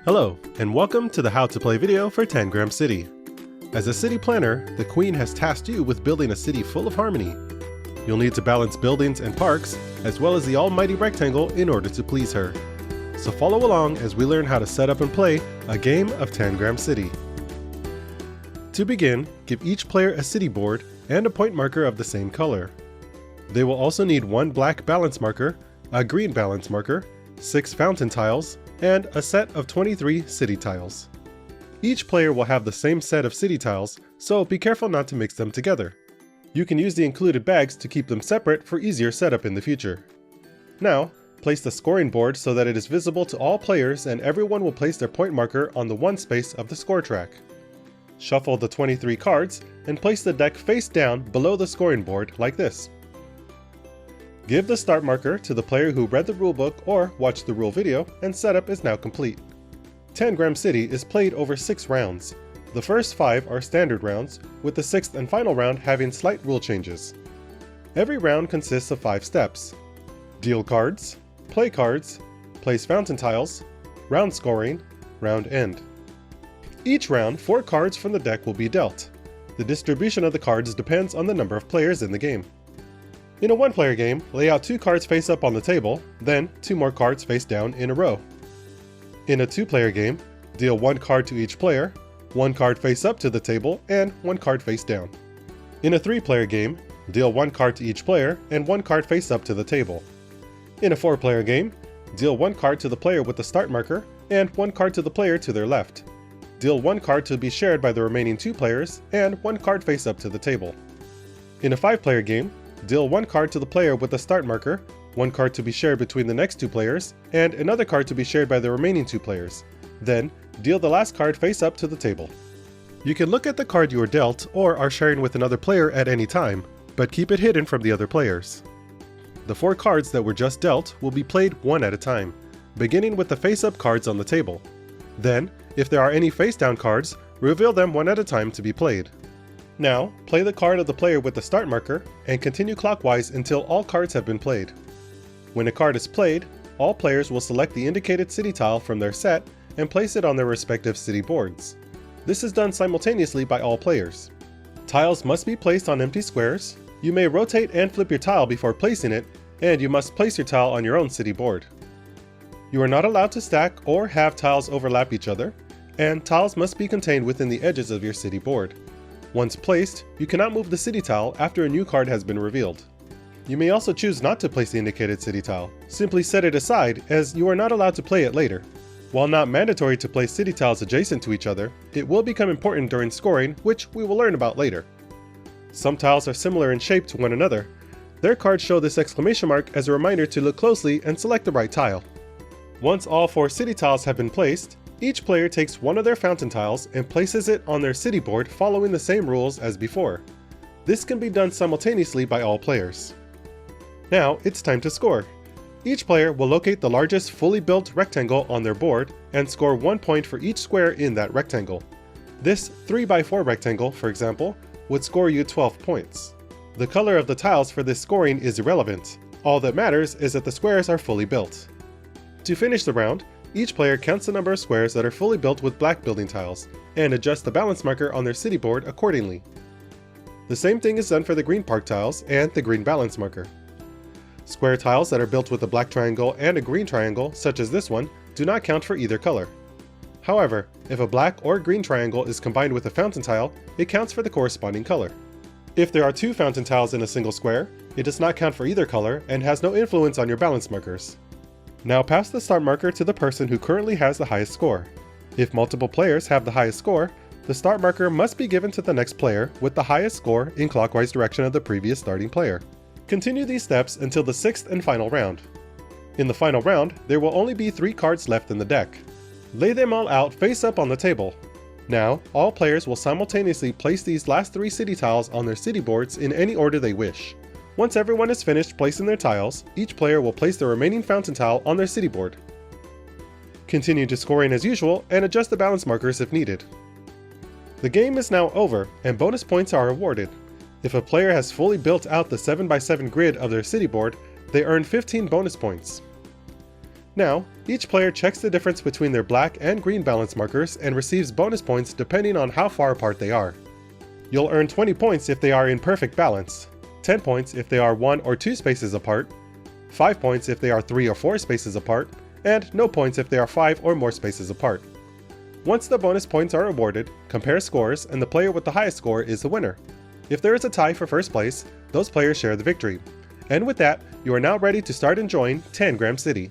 Hello, and welcome to the How to Play video for Tangram City. As a city planner, the Queen has tasked you with building a city full of harmony. You'll need to balance buildings and parks, as well as the almighty rectangle in order to please her. So follow along as we learn how to set up and play a game of Tangram City. To begin, give each player a city board and a point marker of the same color. They will also need one black balance marker, a green balance marker, 6 fountain tiles, and a set of 23 city tiles. Each player will have the same set of city tiles, so be careful not to mix them together. You can use the included bags to keep them separate for easier setup in the future. Now, place the scoring board so that it is visible to all players and everyone will place their point marker on the one space of the score track. Shuffle the 23 cards and place the deck face down below the scoring board like this. Give the start marker to the player who read the rulebook or watched the rule video, and setup is now complete. Tangram City is played over 6 rounds. The first 5 are standard rounds, with the 6th and final round having slight rule changes. Every round consists of 5 steps: deal cards, play cards, place fountain tiles, round scoring, round end. Each round, 4 cards from the deck will be dealt. The distribution of the cards depends on the number of players in the game. In a one-player game, lay out 2 cards face up on the table, then 2 more cards face down in a row. In a 2-player game, deal 1 card to each player, 1 card face up to the table, and 1 card face down. In a 3-player game, deal 1 card to each player and 1 card face up to the table. In a 4-player game, deal 1 card to the player with the start marker and 1 card to the player to their left. Deal 1 card to be shared by the remaining 2 players and 1 card face up to the table. In a 5-player game, deal 1 card to the player with the start marker, 1 card to be shared between the next 2 players, and another card to be shared by the remaining 2 players. Then, deal the last card face up to the table. You can look at the card you were dealt or are sharing with another player at any time, but keep it hidden from the other players. The 4 cards that were just dealt will be played one at a time, beginning with the face-up cards on the table. Then, if there are any face-down cards, reveal them one at a time to be played. Now, play the card of the player with the start marker and continue clockwise until all cards have been played. When a card is played, all players will select the indicated city tile from their set and place it on their respective city boards. This is done simultaneously by all players. Tiles must be placed on empty squares. You may rotate and flip your tile before placing it, and you must place your tile on your own city board. You are not allowed to stack or have tiles overlap each other, and tiles must be contained within the edges of your city board. Once placed, you cannot move the city tile after a new card has been revealed. You may also choose not to place the indicated city tile. Simply set it aside, as you are not allowed to play it later. While not mandatory to place city tiles adjacent to each other, it will become important during scoring, which we will learn about later. Some tiles are similar in shape to one another. Their cards show this exclamation mark as a reminder to look closely and select the right tile. Once all 4 city tiles have been placed, each player takes one of their fountain tiles and places it on their city board following the same rules as before. This can be done simultaneously by all players. Now it's time to score. Each player will locate the largest fully built rectangle on their board and score 1 point for each square in that rectangle. This 3x4 rectangle, for example, would score you 12 points. The color of the tiles for this scoring is irrelevant. All that matters is that the squares are fully built. To finish the round, each player counts the number of squares that are fully built with black building tiles, and adjusts the balance marker on their city board accordingly. The same thing is done for the green park tiles and the green balance marker. Square tiles that are built with a black triangle and a green triangle, such as this one, do not count for either color. However, if a black or green triangle is combined with a fountain tile, it counts for the corresponding color. If there are 2 fountain tiles in a single square, it does not count for either color and has no influence on your balance markers. Now pass the start marker to the person who currently has the highest score. If multiple players have the highest score, the start marker must be given to the next player with the highest score in clockwise direction of the previous starting player. Continue these steps until the 6th and final round. In the final round, there will only be 3 cards left in the deck. Lay them all out face up on the table. Now, all players will simultaneously place these last 3 city tiles on their city boards in any order they wish. Once everyone is finished placing their tiles, each player will place the remaining fountain tile on their city board. Continue to scoring as usual and adjust the balance markers if needed. The game is now over and bonus points are awarded. If a player has fully built out the 7x7 grid of their city board, they earn 15 bonus points. Now, each player checks the difference between their black and green balance markers and receives bonus points depending on how far apart they are. You'll earn 20 points if they are in perfect balance, 10 points if they are 1 or 2 spaces apart, 5 points if they are 3 or 4 spaces apart, and no points if they are 5 or more spaces apart. Once the bonus points are awarded, compare scores and the player with the highest score is the winner. If there is a tie for first place, those players share the victory. And with that, you are now ready to start enjoying Tangram City.